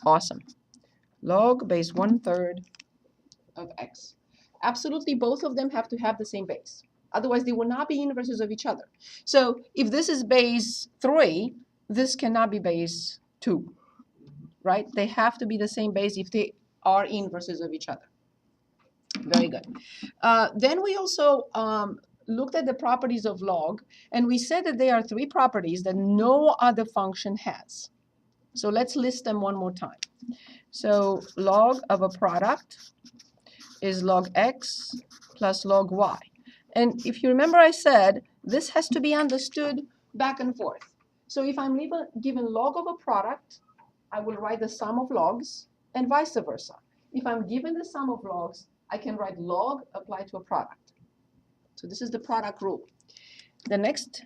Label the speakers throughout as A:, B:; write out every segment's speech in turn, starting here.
A: Awesome. Log base 1/3 of x. Absolutely, both of them have to have the same base. Otherwise, they will not be inverses of each other. So if this is base 3, this cannot be base 2, right? They have to be the same base if they are inverses of each other. Very good. Then we also looked at the properties of log, and we said that there are 3 properties that no other function has. So let's list them one more time. So log of a product is log x plus log y. And if you remember, I said this has to be understood back and forth. So if I'm given log of a product, I will write the sum of logs and vice versa. If I'm given the sum of logs, I can write log applied to a product. So this is the product rule. The next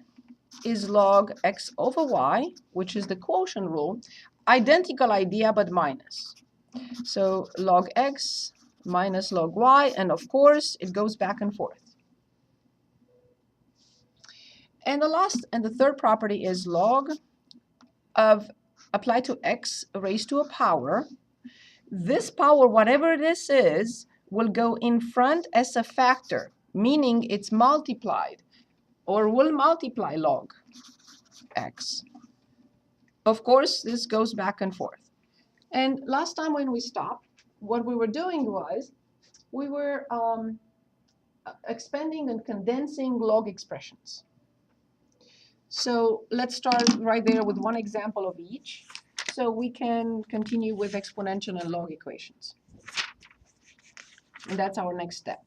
A: is log x over y, which is the quotient rule. Identical idea, but minus. So log x minus log y, and of course, it goes back and forth. And the last and the third property is log of applied to x raised to a power. This power, whatever this is, will go in front as a factor, meaning it's multiplied or will multiply log x. Of course, this goes back and forth. And last time when we stopped, what we were doing was we were expanding and condensing log expressions. So let's start right there with one example of each, so we can continue with exponential and log equations. And that's our next step.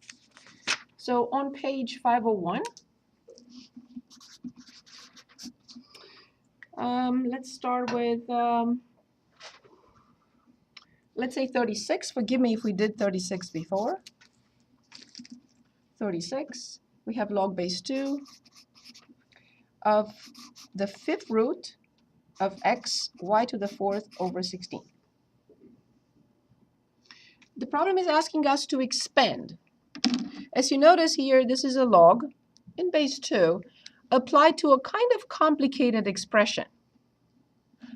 A: So on page 501, let's start with, let's say 36. Forgive me if we did 36 before. 36, we have log base 2 of the 5th root of x y to the 4th over 16. The problem is asking us to expand. As you notice here, this is a log in base 2 applied to a kind of complicated expression.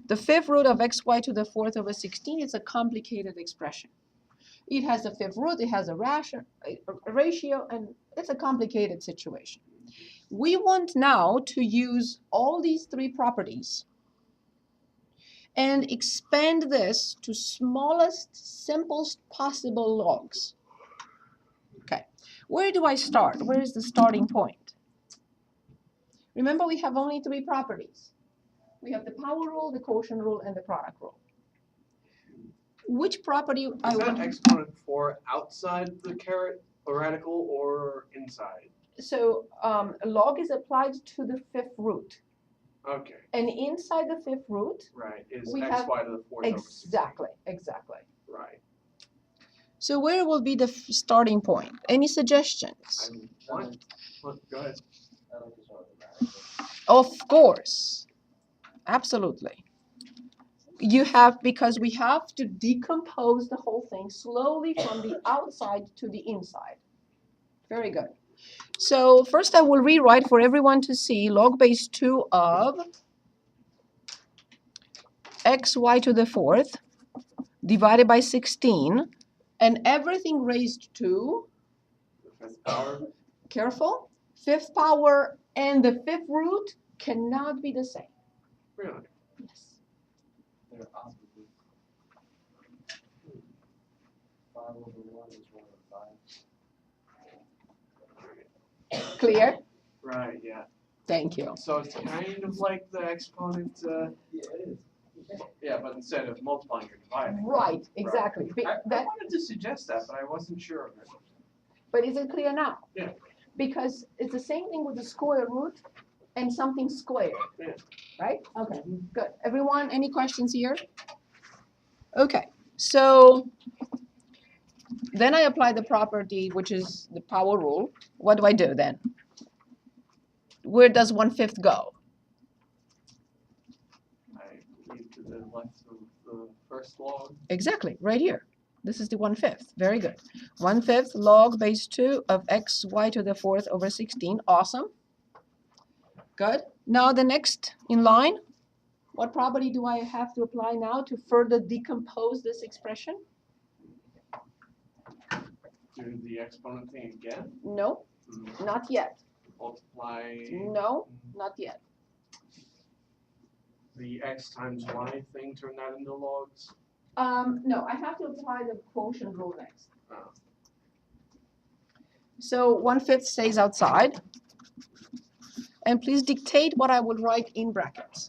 A: The 5th root of xy to the 4th over 16 is a complicated expression. It has a 5th root, it has a ratio, and it's a complicated situation. We want now to use all these 3 properties and expand this to smallest, simplest possible logs. Okay, where do I start? Where is the starting point? Remember, we have only 3 properties. We have the power rule, the quotient rule, and the product rule. Which property I want?
B: Is that exponent 4 outside the caret, a radical, or inside?
A: So log is applied to the 5th root.
B: Okay.
A: And inside the 5th root,
B: right, is
A: we
B: xy
A: have
B: to the 4th over 16.
A: Exactly.
B: Right.
A: So where will be the starting point? Any suggestions?
B: What? Go ahead.
A: Of course. Absolutely. You have, because we have to decompose the whole thing slowly from the outside to the inside. Very good. So first I will rewrite for everyone to see log base 2 of xy to the 4th divided by 16, and everything raised to,
B: The 5th power.
A: careful, 5th power and the 5th root cannot be the same.
B: Really?
A: Yes.
C: They're opposite. 5 over 1 is 1 over 5.
A: Clear?
B: Right, yeah.
A: Thank you.
B: So it's kind of like the exponent,
C: Yeah, it is.
B: yeah, but instead of multiplying, you're dividing.
A: Right, exactly.
B: I wanted to suggest that, but I wasn't sure of it.
A: But is it clear now?
B: Yeah.
A: Because it's the same thing with the square root and something squared.
B: Yeah.
A: Right? Okay, good. Everyone, any questions here? Okay, so then I apply the property, which is the power rule. What do I do then? Where does 1/5 go?
B: I leave to the left of the first log.
A: Exactly, right here. This is the 1/5. Very good. 1/5 log base 2 of xy to the 4th over 16. Awesome. Good. Now the next in line, What property do I have to apply now to further decompose this expression?
B: Do the exponent thing again?
A: No, not yet.
B: Multiply
A: No, not yet.
B: the x times y thing, turn that into logs?
A: No, I have to apply the quotient rule next.
B: Oh.
A: So 1/5 stays outside. And please dictate what I would write in brackets.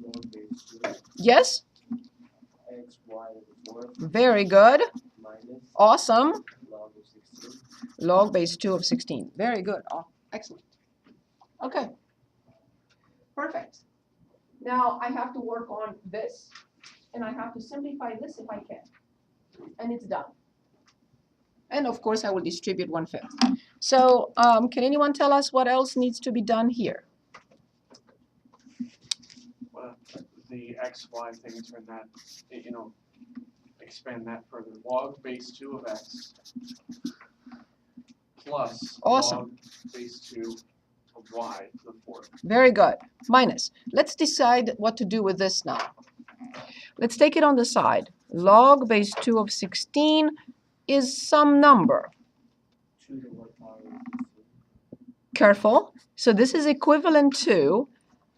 C: Log base 2,
A: Yes?
C: x, y to the fourth,
A: Very good.
C: minus
A: Awesome.
C: log of 16.
A: Log base 2 of 16. Very good. Oh, excellent. Okay. Perfect. Now I have to work on this, and I have to simplify this if I can. And it's done. And of course, I will distribute 1/5. So can anyone tell us what else needs to be done here?
B: Well, the x, y thing, turn that, expand that further. Log base 2 of x plus
A: Awesome.
B: log base 2 of y to the fourth.
A: Very good. Minus. Let's decide what to do with this now. Let's take it on the side. Log base 2 of 16 is some number.
C: 2 to what power is 16?
A: Careful. So this is equivalent to,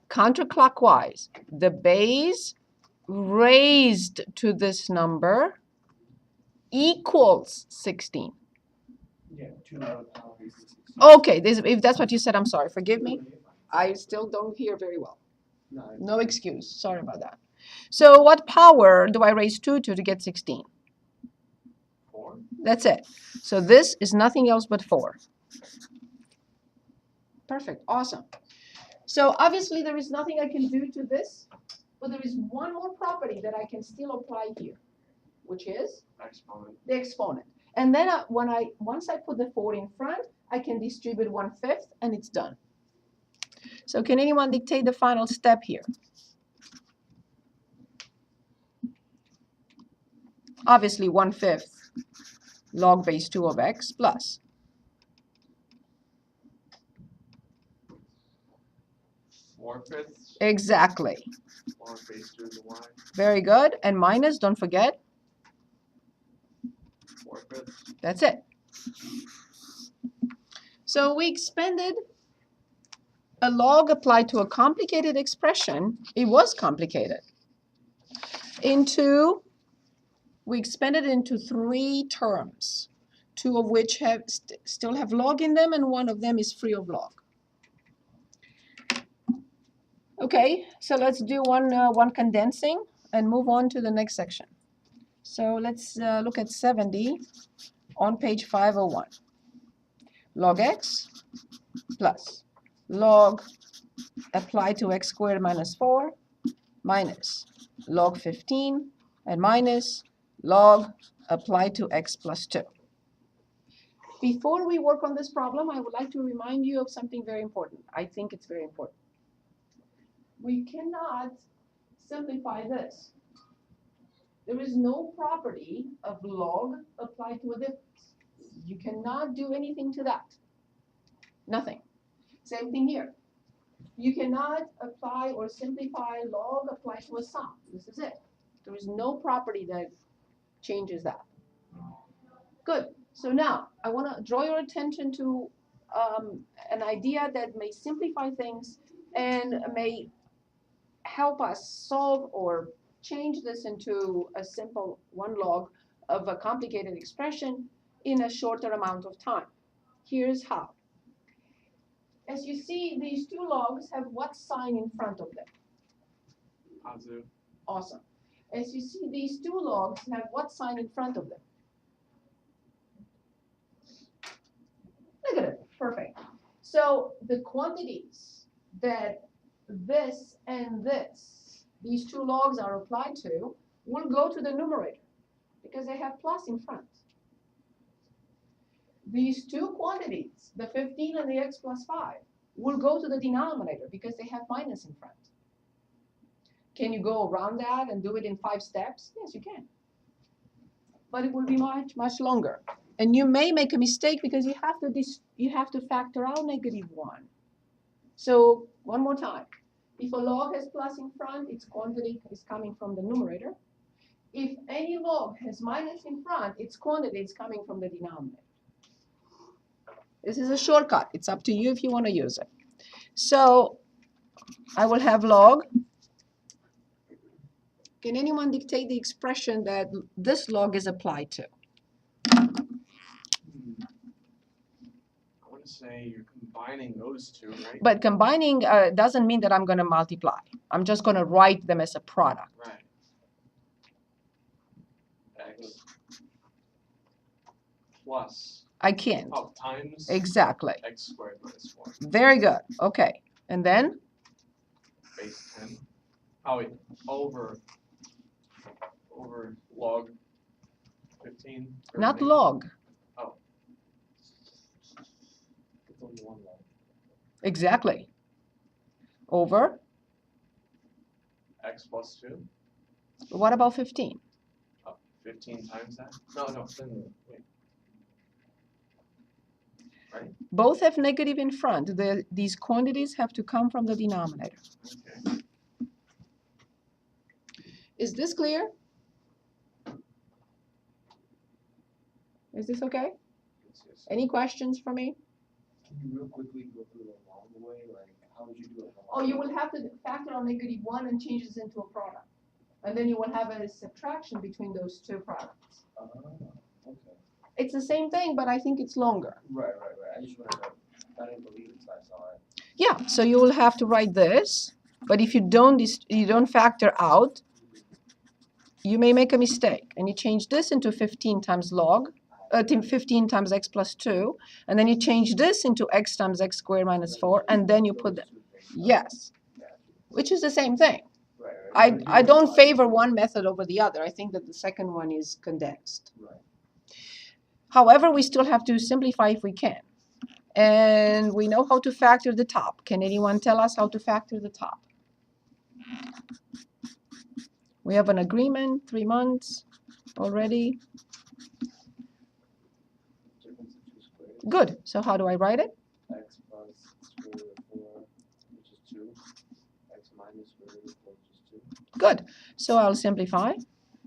A: counterclockwise, the base raised to this number equals 16.
C: Yeah, 2 to what power is 16?
A: Okay, if that's what you said, I'm sorry. Forgive me. I still don't hear very well.
C: No,
A: No excuse. Sorry about that. So what power do I raise 2 to get 16?
B: 4.
A: That's it. So this is nothing else but 4. Perfect. Awesome. So obviously there is nothing I can do to this, but there is one more property that I can still apply here, which is
B: Exponent.
A: the exponent. And then once I put the 4 in front, I can distribute 1/5 and it's done. So can anyone dictate the final step here? Obviously 1/5 log base 2 of x plus
B: 4/5
A: exactly.
B: log base 2 of the y.
A: Very good. And minus, don't forget,
B: 4/5.
A: that's it. So we expanded a log applied to a complicated expression. It was complicated. We expanded it into 3 terms, 2 of which still have log in them, and 1 of them is free of log. Okay, so let's do one condensing and move on to the next section. So let's look at 70 on page 501. Log x plus log applied to x squared minus 4 minus log 15 and minus log applied to x plus 2. Before we work on this problem, I would like to remind you of something very important. I think it's very important. We cannot simplify this. There is no property of log applied to a difference. You cannot do anything to that. Nothing. Same thing here. You cannot apply or simplify log applied to a sum. This is it. There is no property that changes that. Good. So now I want to draw your attention to an idea that may simplify things and may help us solve or change this into a simple 1 log of a complicated expression in a shorter amount of time. Here's how. As you see, these 2 logs have what sign in front of them?
B: Positive.
A: Awesome. As you see, these 2 logs have what sign in front of them? Negative. Perfect. So the quantities that this and this, these 2 logs are applied to, will go to the numerator because they have plus in front. These 2 quantities, the 15 and the x plus 5, will go to the denominator because they have minus in front. Can you go around that and do it in 5 steps? Yes, you can. But it will be much, much longer. And you may make a mistake because you have to factor out -1. So one more time. If a log has plus in front, its quantity is coming from the numerator. If any log has minus in front, its quantity is coming from the denominator. This is a shortcut. It's up to you if you want to use it. So I will have log. Can anyone dictate the expression that this log is applied to?
B: I want to say you're combining those two, right?
A: But combining doesn't mean that I'm going to multiply. I'm just going to write them as a product.
B: Right. X plus.
A: I can't.
B: Oh, times.
A: Exactly.
B: X squared minus 4.
A: Very good. Okay. And then?
B: Base 10. Oh, wait. Over log 15.
A: Not
B: 38.
A: log.
B: Oh.
C: It's only one log.
A: Exactly. Over?
B: X plus 2.
A: What about 15?
B: Oh, 15 times that? No, then, wait. Right?
A: Both have negative in front. These quantities have to come from the denominator.
B: Okay.
A: Is this clear? Is this okay?
B: Yes.
A: Any questions for me?
C: Can you real quickly go through the long way? Like, how would you do it?
A: Oh, you will have to factor on -1 and change this into a product. And then you will have a subtraction between those two products.
C: Okay.
A: It's the same thing, but I think it's longer.
C: Right. I just wanted to, I didn't believe it, so I saw it.
A: Yeah, so you will have to write this, but if you don't factor out, you may make a mistake. And you change this into 15 times log, 15 times x plus 2, and then you change this into x times x squared minus 4, and then you put them. Yes, which is the same thing.
C: Right.
A: I don't favor one method over the other. I think that the second one is condensed.
C: Right.
A: However, we still have to simplify if we can. And we know how to factor the top. Can anyone tell us how to factor the top? We have an agreement, 3 months already.
C: Difference of 2 squared.
A: Good. So how do I write it?
C: X plus square root of 4, which is 2. X minus square root of 4, which is 2.
A: Good. So I'll simplify.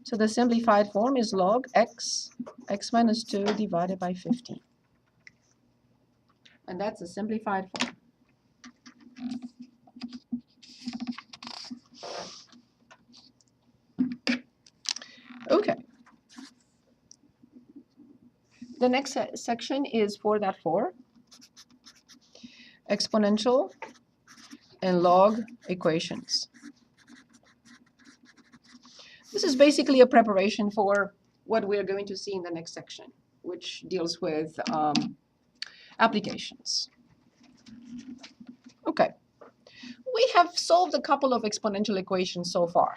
A: So the simplified form is log x minus 2 divided by 15. And that's a simplified form. Okay. The next section is 4.4, exponential and log equations. This is basically a preparation for what we are going to see in the next section, which deals with applications. Okay. We have solved a couple of exponential equations so far.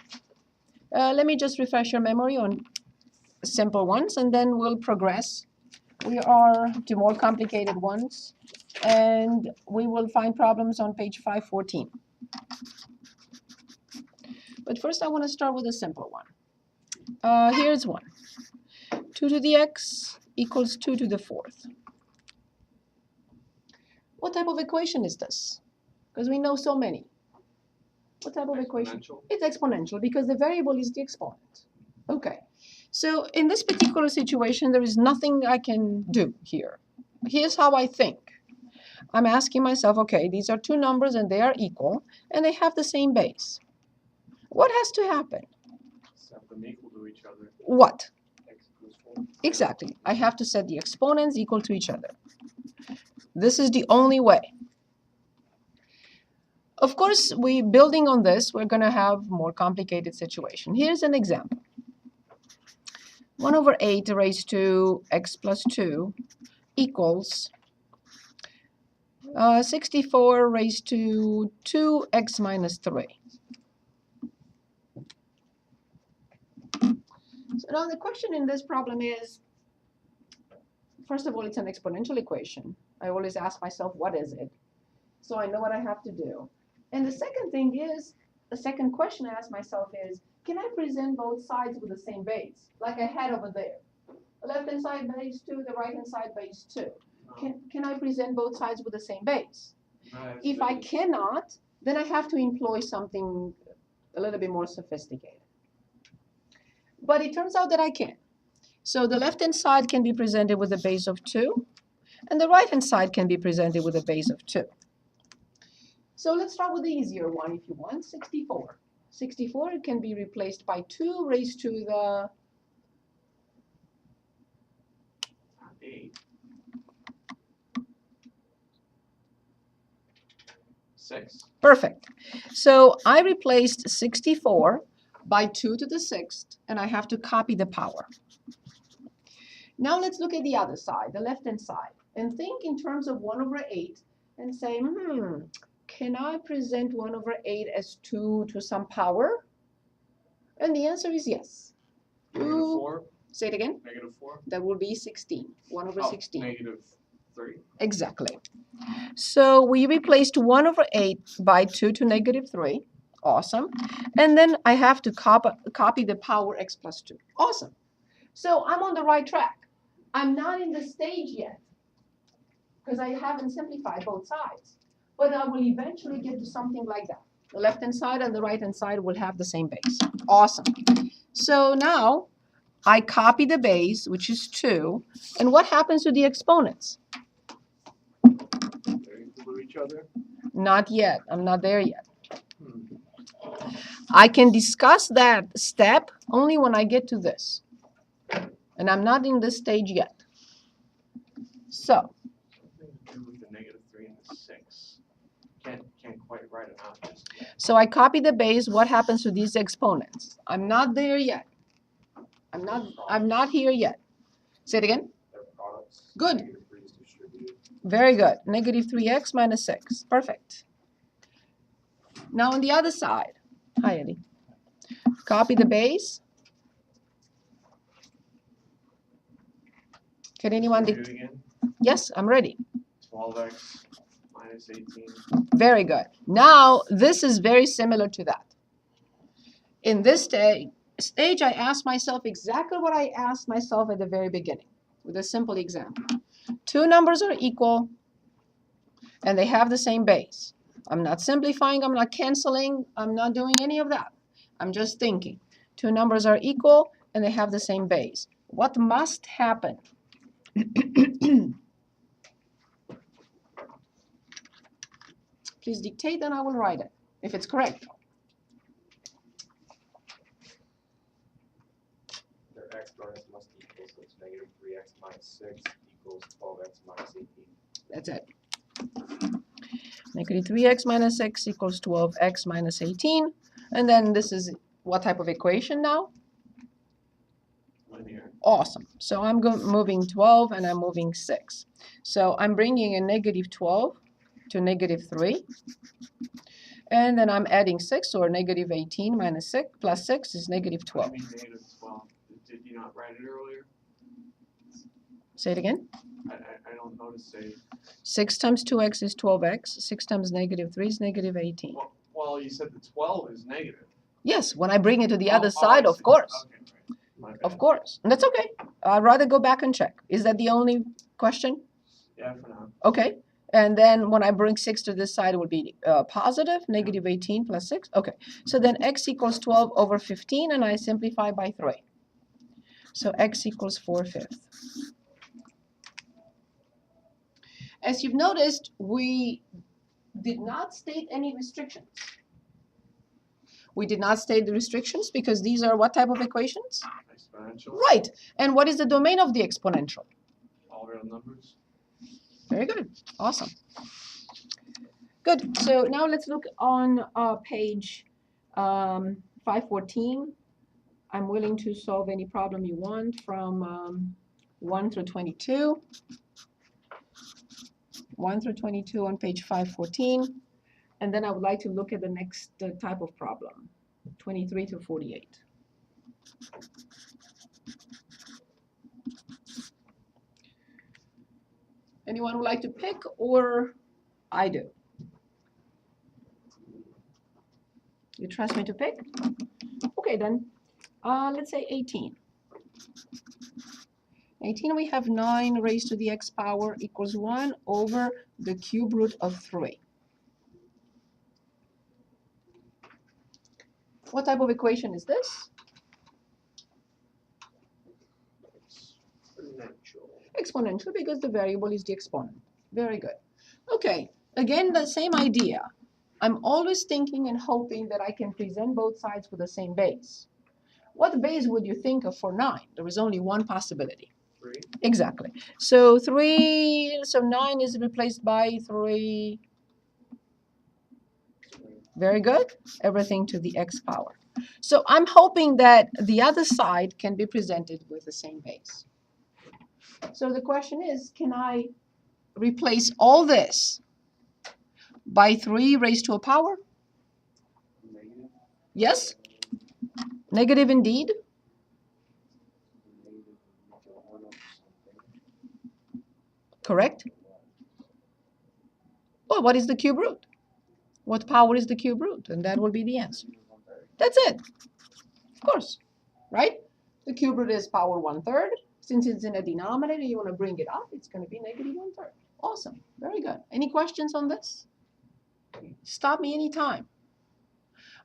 A: Let me just refresh your memory on simple ones, and then we'll progress. We are to more complicated ones, and we will find problems on page 514. But first, I want to start with a simple one. Here's one. 2 to the x equals 2 to the 4th. What type of equation is this? Because we know so many. What type of equation?
B: Exponential.
A: It's exponential because the variable is the exponent. Okay. So in this particular situation, there is nothing I can do here. Here's how I think. I'm asking myself, okay, these are two numbers and they are equal, and they have the same base. What has to happen?
B: Set them equal to each other.
A: What?
C: X equals 4.
A: Exactly. I have to set the exponents equal to each other. This is the only way. Of course, building on this, we're going to have more complicated situation. Here's an example. 1 over 8 raised to x plus 2 equals 64 raised to 2x minus 3. So now the question in this problem is, first of all, it's an exponential equation. I always ask myself, what is it? So I know what I have to do. And the second thing is, the second question I ask myself is, can I present both sides with the same base? Like I had over there. The left-hand side base 2, the right-hand side base 2. Can I present both sides with the same base? If I cannot, then I have to employ something a little bit more sophisticated. But it turns out that I can. So the left-hand side can be presented with a base of 2, and the right-hand side can be presented with a base of 2. So let's start with the easier one if you want, 64. 64 can be replaced by 2 raised to the
B: 8. 6.
A: Perfect. So I replaced 64 by 2 to the 6th, and I have to copy the power. Now let's look at the other side, the left-hand side, and think in terms of 1 over 8 and say, can I present 1 over 8 as 2 to some power? And the answer is yes.
B: Negative 4.
A: Say it again.
B: Negative 4.
A: That will be 16. 1 over 16.
B: Negative 3.
A: Exactly. So we replaced 1 over 8 by 2 to negative 3. Awesome. And then I have to copy the power x plus 2. Awesome. So I'm on the right track. I'm not in the stage yet because I haven't simplified both sides. But I will eventually get to something like that. The left-hand side and the right-hand side will have the same base. Awesome. So now I copy the base, which is 2. And what happens to the exponents?
B: They're equal to each other.
A: Not yet. I'm not there yet. I can discuss that step only when I get to this. And I'm not in this stage yet. So,
B: Something to do with the negative 3 and the 6. Can't quite write it out just yet.
A: so I copy the base. What happens to these exponents? I'm not there yet. I'm not here yet. Say it again.
C: Their products.
A: Good.
C: Negative 3 is distributed.
A: Very good. Negative 3x minus 6. Perfect. Now on the other side. Hi, Eddie. Copy the base. Can anyone?
B: Do it again.
A: Yes, I'm ready.
B: 12x minus 18.
A: Very good. Now, this is very similar to that. In this stage, I asked myself exactly what I asked myself at the very beginning with a simple example. 2 numbers are equal, and they have the same base. I'm not simplifying, I'm not canceling, I'm not doing any of that. I'm just thinking. 2 numbers are equal, and they have the same base. What must happen? Please dictate, and I will write it, if it's correct.
C: Their exponents must equal, so it's negative 3x minus 6 equals 12x minus 18.
A: That's it. Negative 3x minus 6 equals 12x minus 18. And then this is what type of equation now?
B: Linear.
A: Awesome. So I'm moving 12 and I'm moving 6. So I'm bringing a negative 12 to negative 3. And then I'm adding 6, or negative 18 minus 6 plus 6 is negative 12.
B: I mean negative 12. Did you not write it earlier?
A: Say it again.
B: I don't notice say.
A: 6 times 2x is 12x. 6 times negative 3 is negative 18.
B: Well, you said the 12 is negative.
A: Yes, when I bring it to the other
B: I
A: side, of
B: see.
A: course.
B: Okay, right. My bad.
A: Of course. And that's okay. I'd rather go back and check. Is that the only question?
B: Yeah, for now.
A: Okay. And then when I bring 6 to this side, it would be positive, negative 18 plus 6. Okay. So then x equals 12 over 15, and I simplify by 3. So x equals 4/5. As you've noticed, we did not state any restrictions. We did not state the restrictions because these are what type of equations?
B: Exponential.
A: Right. And what is the domain of the exponential?
B: All real numbers.
A: Very good. Awesome. Good. So now let's look on page 514. I'm willing to solve any problem you want from 1 through 22. 1 through 22 on page 514. And then I would like to look at the next type of problem, 23 to 48. Anyone would like to pick, or I do? You trust me to pick? Okay, then. Let's say 18. 18, we have 9 raised to the x power equals 1 over the cube root of 3. What type of equation is this?
B: Exponential.
A: Exponential, because the variable is the exponent. Very good. Okay, again, the same idea. I'm always thinking and hoping that I can present both sides with the same base. What base would you think of for 9? There is only one possibility.
B: 3.
A: Exactly. So 3, so 9 is replaced by 3. Very good. Everything to the x power. So I'm hoping that the other side can be presented with the same base. So the question is, can I replace all this by 3 raised to a power?
C: Negative.
A: Yes? Negative indeed.
C: Negative, make it 1 over something.
A: Correct. Well, what is the cube root? What power is the cube root? And that will be the answer.
C: Negative 1/3.
A: That's it. Of course. Right? The cube root is power 1/3. Since it's in a denominator, you want to bring it up. It's going to be negative 1/3. Awesome. Very good. Any questions on this? Stop me anytime.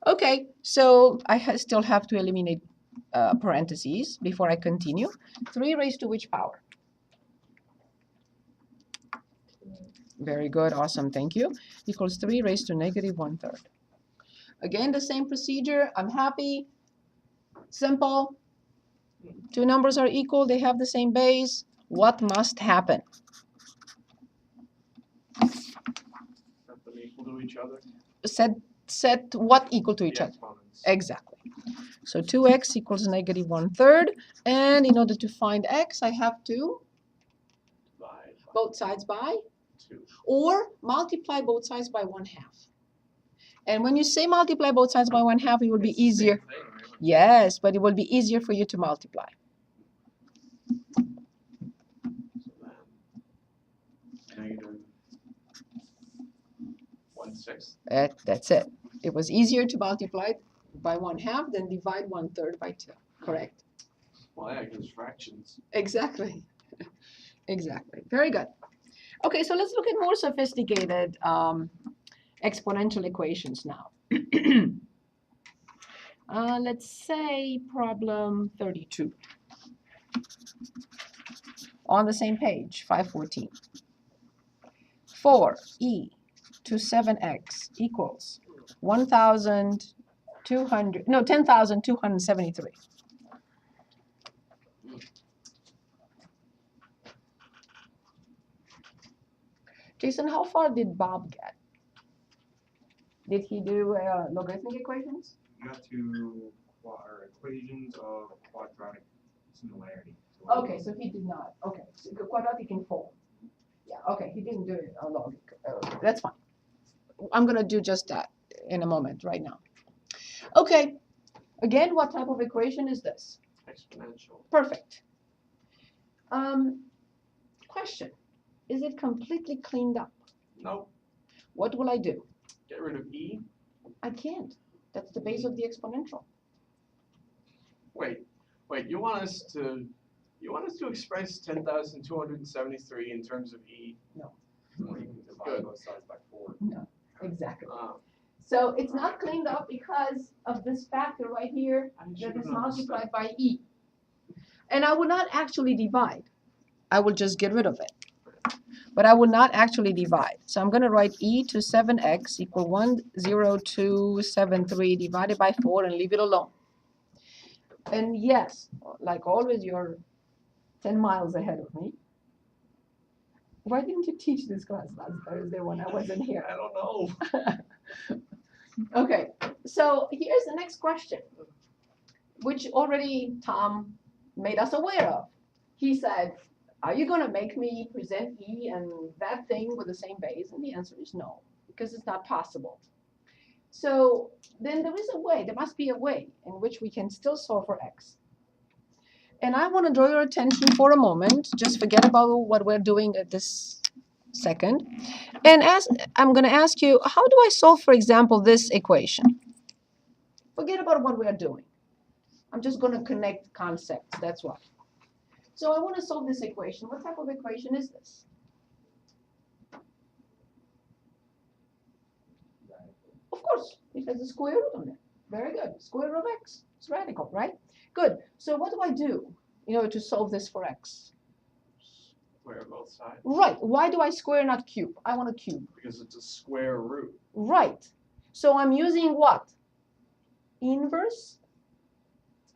A: Okay, so I still have to eliminate parentheses before I continue. 3 raised to which power? Very good. Awesome. Thank you. Equals 3 raised to negative 1/3. Again, the same procedure. I'm happy. Simple. Two numbers are equal. They have the same base. What must happen?
B: Set them equal to each other.
A: Set what equal to each
B: The
A: other?
B: exponents.
A: Exactly. So 2x equals negative 1/3. And in order to find x, I have to
B: Divide by
A: both sides by
B: 2.
A: or multiply both sides by 1/2. And when you say multiply both sides by 1/2, it will be
B: It's the same
A: easier.
B: thing, right?
A: Yes, but it will be easier for you to multiply.
B: So then, negative 1/6.
A: That's it. It was easier to multiply by 1/2 than divide 1/3 by 2. Correct?
B: Well, yeah, because fractions.
A: Exactly. Exactly. Very good. Okay, so let's look at more sophisticated exponential equations now. Let's say problem 32. On the same page, 514. 4e to 7x equals 10,273. Jason, how far did Bob get? Did he do logarithmic equations?
D: You got to equations of quadratic similarity.
A: Okay, so he did not. Okay, so quadratic in form. Yeah, okay, he didn't do it log. That's fine. I'm going to do just that in a moment, right now. Okay, again, what type of equation is this?
B: Exponential.
A: Perfect. Question, is it completely cleaned up?
B: Nope.
A: What will I do?
B: Get rid of e.
A: I can't. That's the base of the exponential.
B: Wait. You want us to express 10,273 in terms of e?
A: No.
C: Or you can divide
B: Good.
C: both sides by 4.
A: No, exactly.
B: Uh,
A: So it's not cleaned up because of this factor right here
B: I
A: that
B: should
A: is
B: have noticed
A: multiplied
B: that.
A: by e. And I will not actually divide. I will just get rid of it. But I will not actually divide. So I'm going to write e to 7x equal 10273 divided by 4 and leave it alone. And yes, like always, you're 10 miles ahead of me. Why didn't you teach this class last Thursday when I wasn't here?
B: I don't know.
A: Okay, so here's the next question, which already Tom made us aware of. He said, are you going to make me present E and that thing with the same base? And the answer is no, because it's not possible. So then there is a way, there must be a way in which we can still solve for x. And I want to draw your attention for a moment, just forget about what we're doing at this second. And I'm going to ask you, how do I solve, for example, this equation? Forget about what we are doing. I'm just going to connect concepts, that's why. So I want to solve this equation. What type of equation is this? Of course, it has a square root on it. Very good. Good. Square root of x. It's radical, right? Good. So what do I do in order to solve this for x?
B: Square both sides.
A: Right. Why do I square, not cube? I want a cube.
B: Because it's a square root.
A: Right. So I'm using what? Inverse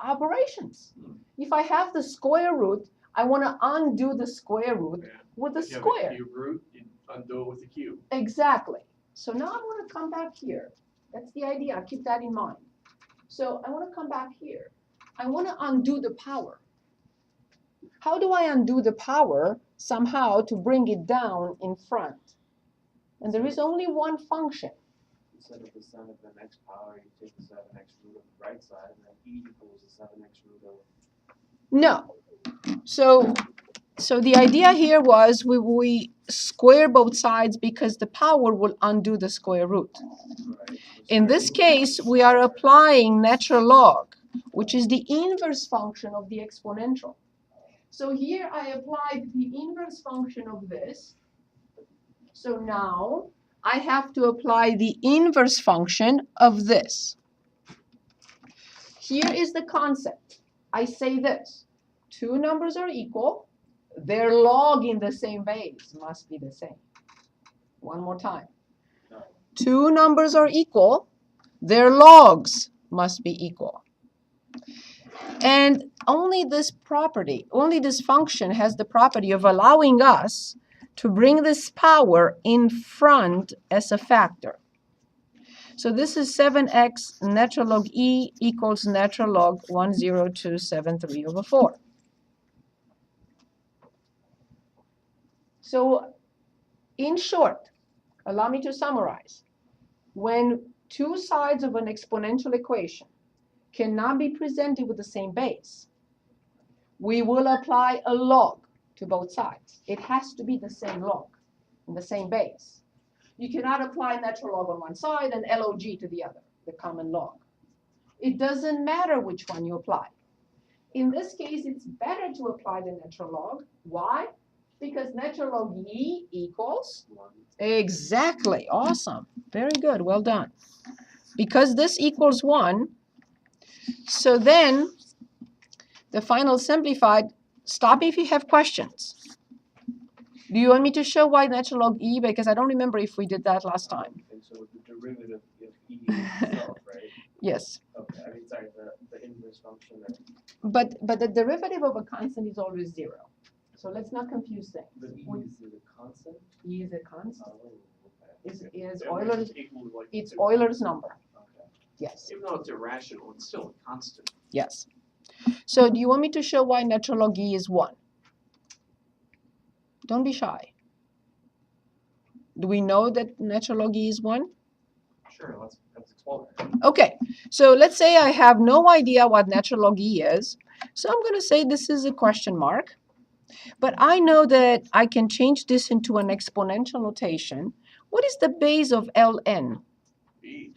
A: operations. If I have the square root, I want to undo the square root
B: Yeah.
A: with the
B: If you have
A: square.
B: a cube root, you undo it with a cube.
A: Exactly. So now I want to come back here. That's the idea. Keep that in mind. So I want to come back here. I want to undo the power. How do I undo the power? Somehow to bring it down in front. And there is only one function.
C: Instead of the son of an x power, you take the 7x root of the right side, and then e equals the 7x root of.
A: No. So the idea here was we square both sides because the power will undo the square root.
C: Right.
A: In this case, we are applying natural log, which is the inverse function of the exponential. So here I applied the inverse function of this. So now I have to apply the inverse function of this. Here is the concept. I say this. Two numbers are equal. Their log in the same base must be the same. One more time.
C: No.
A: Two numbers are equal. Their logs must be equal. And only this property, only this function has the property of allowing us to bring this power in front as a factor. So this is 7x natural log e equals natural log 10273 over 4. So in short, allow me to summarize. When two sides of an exponential equation cannot be presented with the same base, we will apply a log to both sides. It has to be the same log and the same base. You cannot apply natural log on one side and log to the other, the common log. It doesn't matter which one you apply. In this case, it's better to apply the natural log. Why? Because natural log e equals
C: 1.
A: exactly. Awesome. Very good. Well done. Because this equals 1, so then the final simplified, stop me if you have questions. Do you want me to show why natural log e? Because I don't remember if we did that last time.
C: And so the derivative of e itself, right?
A: Yes.
C: Okay, I mean, sorry, the inverse function.
A: But the derivative of a constant is always 0. So let's not confuse things.
C: The e is a constant?
A: E is a constant.
C: Oh, okay.
A: Is
B: Yeah,
A: Euler's,
B: equal to like
A: it's
B: 2.
A: Euler's number.
C: Okay.
A: Yes.
B: Even though it's irrational, it's still a constant.
A: Yes. So do you want me to show why natural log e is 1? Don't be shy. Do we know that natural log e is 1?
B: Sure, let's explore.
A: Okay, so let's say I have no idea what natural log e is. So I'm going to say this is a question mark. But I know that I can change this into an exponential notation. What is the base of ln?
B: B,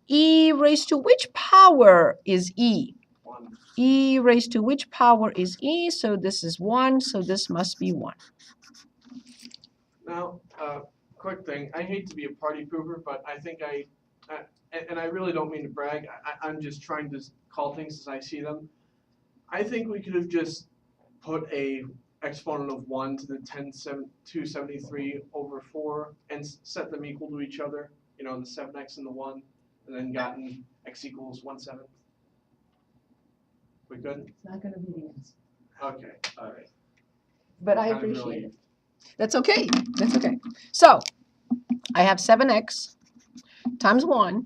A: E raised to which power is e?
B: 1.
A: E raised to which power is e? So this is 1, so this must be 1.
B: Now, quick thing. I hate to be a party pooper, but I think and I really don't mean to brag. I'm just trying to call things as I see them. I think we could have just put a exponent of 1 to the 273 over 4 and set them equal to each other. You know, the 7x and the 1, and then gotten x equals 1/7. We could?
A: It's not going to be the answer.
B: Okay, all right.
A: But I
B: Kind of
A: appreciate
B: really-
A: it. That's okay. That's okay. So I have 7x times 1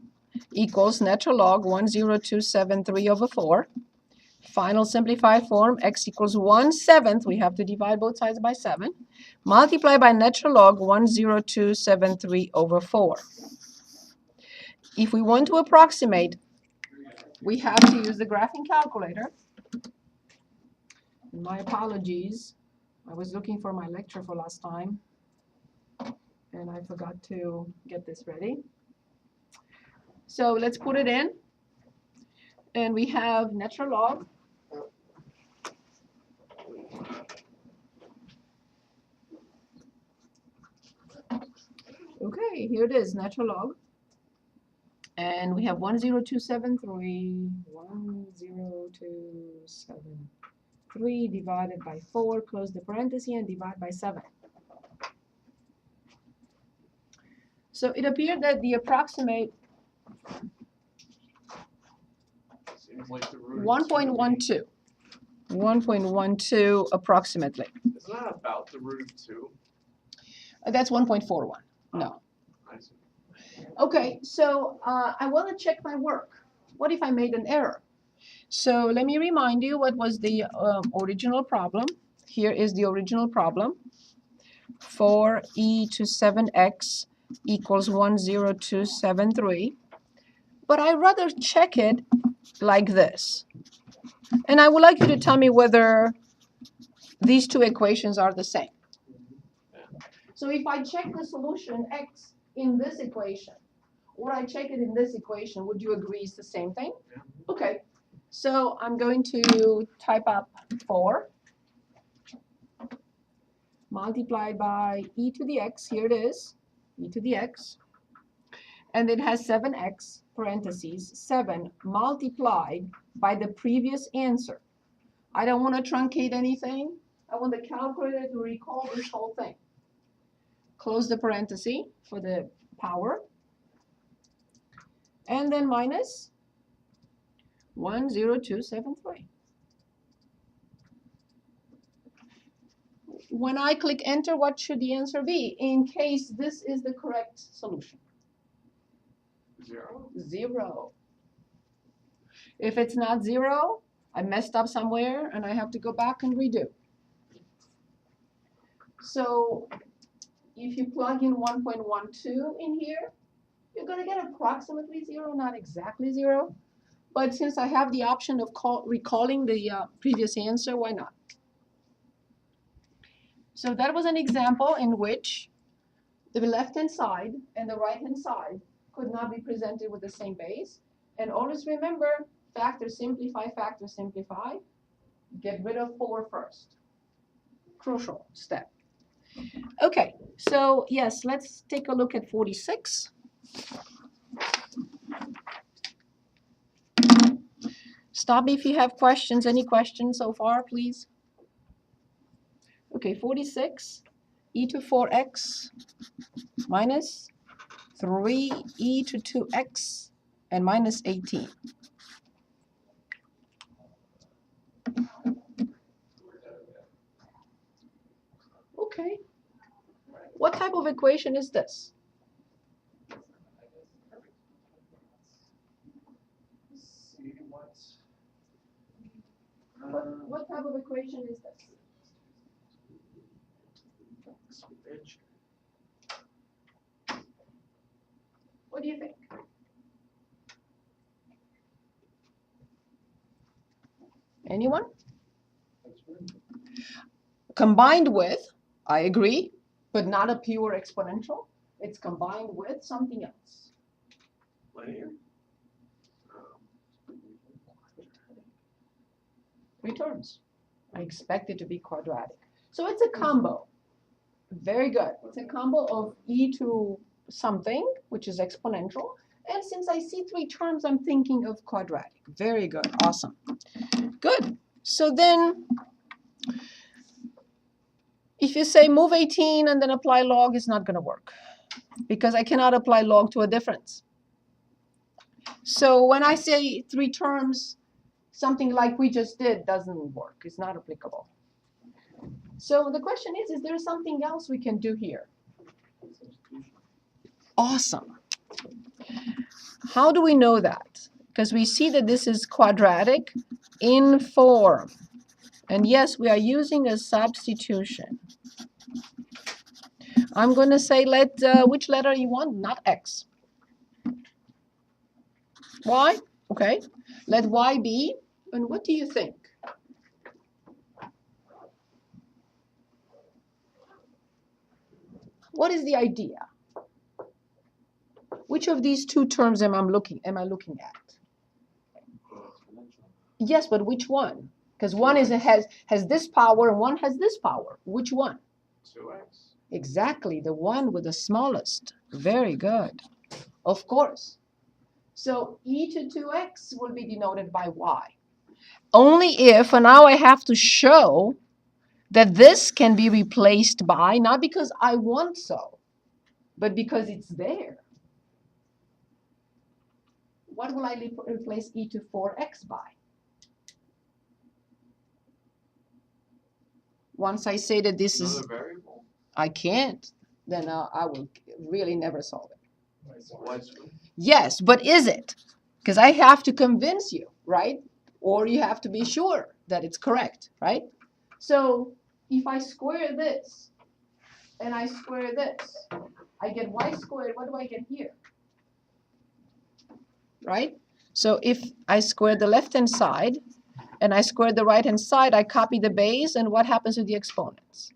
A: equals natural log 10273 over 4. Final simplified form, x equals 1/7. We have to divide both sides by 7. Multiply by natural log 10273 over 4. If we want to approximate, we have to use the graphing calculator. My apologies. I was looking for my lecture for last time, and I forgot to get this ready. So let's put it in. And we have natural log. Okay, here it is, natural log And we have 10273, 10273 divided by 4, close the parenthesis, and divide by 7. So it appeared that the approximate
B: Seems like the root of
A: 1.12, 1.12 approximately.
B: Isn't that about the root of 2?
A: That's 1.41. No.
B: I see.
A: Okay, so I want to check my work. What if I made an error? So let me remind you what was the original problem. Here is the original problem. 4e to 7x equals 10273. But I'd rather check it like this. And I would like you to tell me whether these two equations are the same. So if I check the solution x in this equation, or I check it in this equation, would you agree it's the same thing?
B: Yeah.
A: Okay. So I'm going to type up 4 multiplied by e to the x. Here it is, e to the x. And it has 7x, parentheses, 7 multiplied by the previous answer. I don't want to truncate anything. I want the calculator to recall this whole thing. Close the parenthesis for the power. And then minus 10273. When I click enter, what should the answer be in case this is the correct solution?
B: 0.
A: 0. If it's not 0, I messed up somewhere and I have to go back and redo. So if you plug in 1.12 in here, you're going to get approximately 0, not exactly 0. But since I have the option of recalling the previous answer, why not? So that was an example in which the left-hand side and the right-hand side could not be presented with the same base. And always remember, factor simplify, get rid of 4 first. Crucial step. Okay, so yes, let's take a look at 46. Stop me if you have questions. Any questions so far, please? Okay, 46, e to 4x minus 3e to 2x and minus 18. Okay. What type of equation is this?
C: See
A: What type of equation is this?
B: Switch.
A: What do you think? Anyone? Combined with, I agree, but not a pure exponential. It's combined with something else.
B: Linear.
A: 3 terms. I expect it to be quadratic. So it's a combo. Very good. It's a combo of e to something, which is exponential. And since I see 3 terms, I'm thinking of quadratic. Very good. Awesome. Good. So then, if you say move 18 and then apply log, it's not going to work because I cannot apply log to a difference. So when I say 3 terms, something like we just did doesn't work. It's not applicable. So the question is there something else we can do here? Awesome. How do we know that? Because we see that this is quadratic in form. And yes, we are using a substitution. I'm going to say which letter you want, not x. Y? Okay. Let y be. And what do you think? What is the idea? Which of these 2 terms am I looking at? Yes, but which one? Because one has this power and one has this power. Which one?
B: 2x.
A: Exactly, the one with the smallest. Very good. Of course. So e to 2x will be denoted by y. Only if, and now I have to show that this can be replaced by, not because I want so, but because it's there. What will I replace e to 4x by? Once I say that this is,
B: Another variable.
A: I can't, then I will really never solve it.
B: Y squared.
A: Yes, but is it? Because I have to convince you, right? Or you have to be sure that it's correct, right? So if I square this and I square this, I get y squared. What do I get here? Right? So if I square the left-hand side and I square the right-hand side, I copy the base, and what happens to the exponents?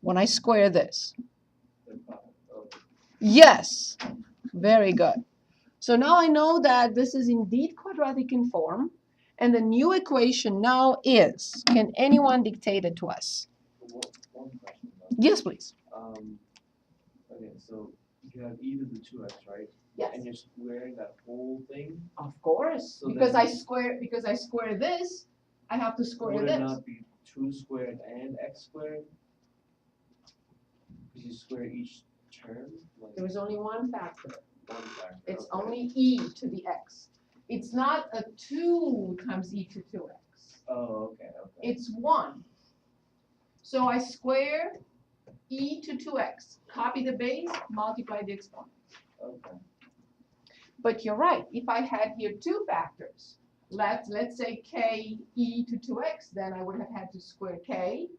A: When I square this. Yes, very good. So now I know that this is indeed quadratic in form, and the new equation now is, can anyone dictate it to us?
C: One question though.
A: Yes, please.
C: Okay, so you have e to the 2x, right?
A: Yes.
C: And you're squaring that whole thing?
A: Of course,
C: So
A: because
C: then-
A: I square this, I have to square
C: Would
A: this.
C: it not be 2 squared and x squared? Because you square each term? Like
A: There is only one factor.
C: one factor.
A: It's
C: okay.
A: only e to the x. It's not a 2 times e to 2x.
C: Oh, okay, okay.
A: It's 1. So I square e to 2x, copy the base, multiply the exponent.
C: Okay.
A: But you're right, if I had here 2 factors, let's say k e to 2x, then I would have had to square k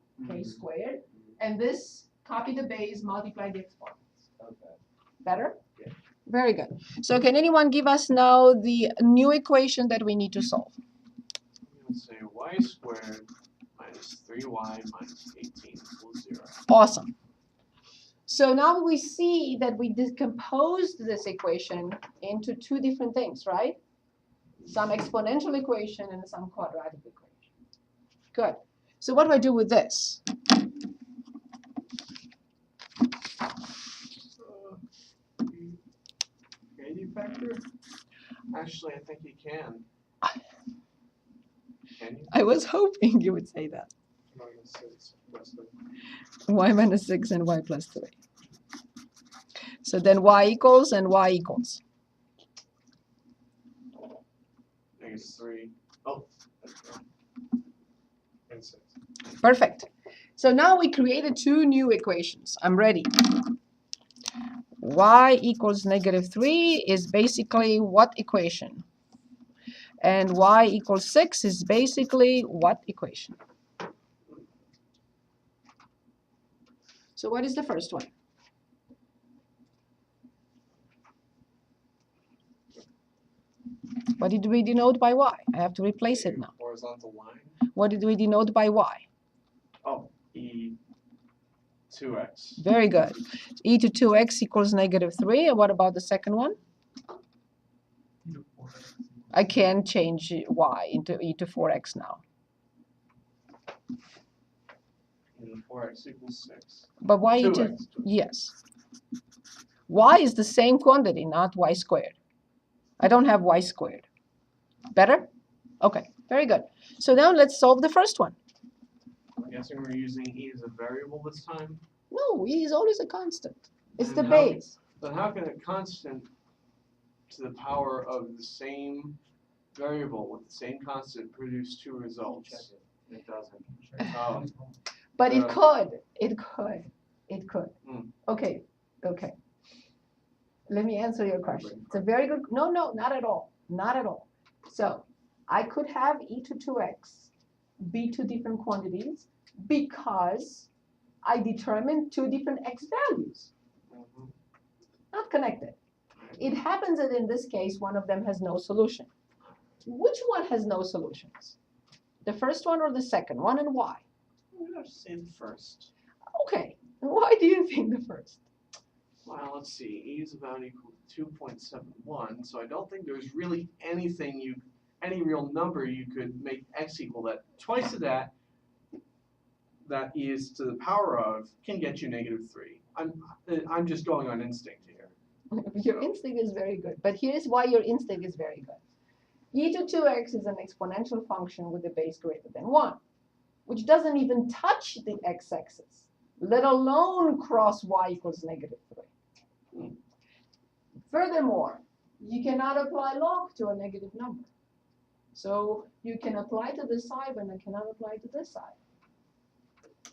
A: squared, and this, copy the base, multiply the exponents.
C: Okay.
A: Better?
C: Yeah.
A: Very good. So can anyone give us now the new equation that we need to solve?
B: I'm going to say y squared minus 3y minus 18 equals 0.
A: Awesome. So now we see that we decomposed this equation into 2 different things, right? Some exponential equation and some quadratic equation. Good. So what do I do with this?
B: Can you factor? Actually, I think you can. Can you?
A: I was hoping you would say that.
B: Minus 6 plus
A: Y minus 6 and y plus 3. So then y equals and y equals.
B: negative 3. Oh, that's right.
D: And 6.
A: Perfect. So now we created 2 new equations. I'm ready. Y equals negative 3 is basically what equation? And y equals 6 is basically what equation? So what is the first one? What did we denote by y? I have to replace it now.
B: Horizontal line.
A: What did we denote by y?
B: Oh, e 2x.
A: Very good. E to 2x equals negative 3. And what about the second one? I can change y into e to 4x now.
B: And 4x equals 6.
A: But y e to,
B: 2x.
A: yes. Y is the same quantity, not y squared. I don't have y squared. Better? Okay, very good. So now let's solve the first one.
B: I'm guessing we're using e as a variable this time.
A: No, e is always a constant. It's the
B: And how-
A: base.
B: But how can a constant to the power of the same variable with the same constant produce 2
C: Check
B: results?
C: it. It doesn't.
B: Oh,
A: But it
B: Yeah.
A: could. It could. It could.
B: Mm.
A: Okay. Okay. Let me answer your question. It's a very good. No, no, not at all. Not at all. So I could have e to 2x be 2 different quantities because I determined 2 different x values.
B: mhm.
A: Not connected. It happens that in this case, one of them has no solution. Which one has no solutions? The first one or the second one, and why?
B: I'm going to say the first.
A: Okay. Why do you think the first?
B: Well, let's see. E is about equal to 2.71. So I don't think there's really anything any real number you could make x equal that. Twice of that e is to the power of can get you negative 3. I'm just going on instinct here.
A: Your instinct is very good, but here's why your instinct is very good. E to 2x is an exponential function with a base greater than 1, which doesn't even touch the x-axis, let alone cross y equals negative 3. Furthermore, you cannot apply log to a negative number. So you can apply to this side, but I cannot apply to this side.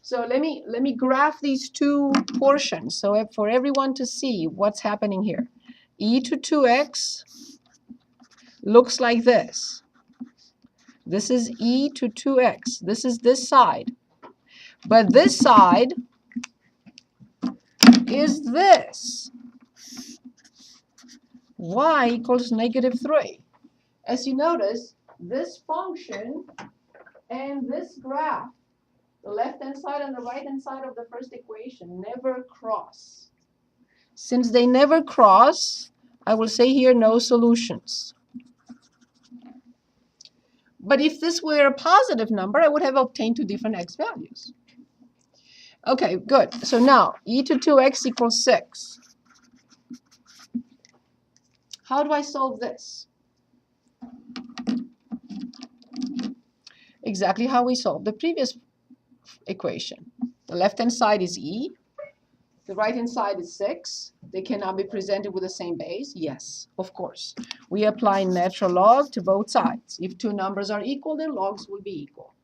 A: So let me graph these two portions so for everyone to see what's happening here. E to 2x looks like this. This is e to 2x. This is this side. But this side is this. Y equals negative 3. As you notice, this function and this graph, the left-hand side and the right-hand side of the first equation, never cross. Since they never cross, I will say here no solutions. But if this were a positive number, I would have obtained two different x values. Okay, good. So now, e to 2x equals 6. How do I solve this? Exactly how we solved the previous equation. The left-hand side is e. The right-hand side is 6. They cannot be presented with the same base. Yes, of course. We apply natural log to both sides. If two numbers are equal, then logs will be equal.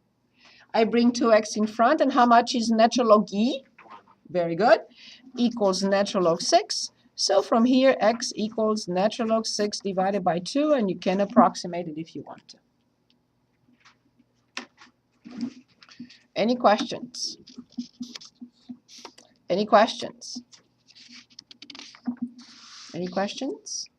A: I bring 2x in front, and how much is natural log e? Very good. Equals natural log 6. So from here, x equals natural log 6 divided by 2, and you can approximate it if you want to. Any questions? Any questions? Any questions?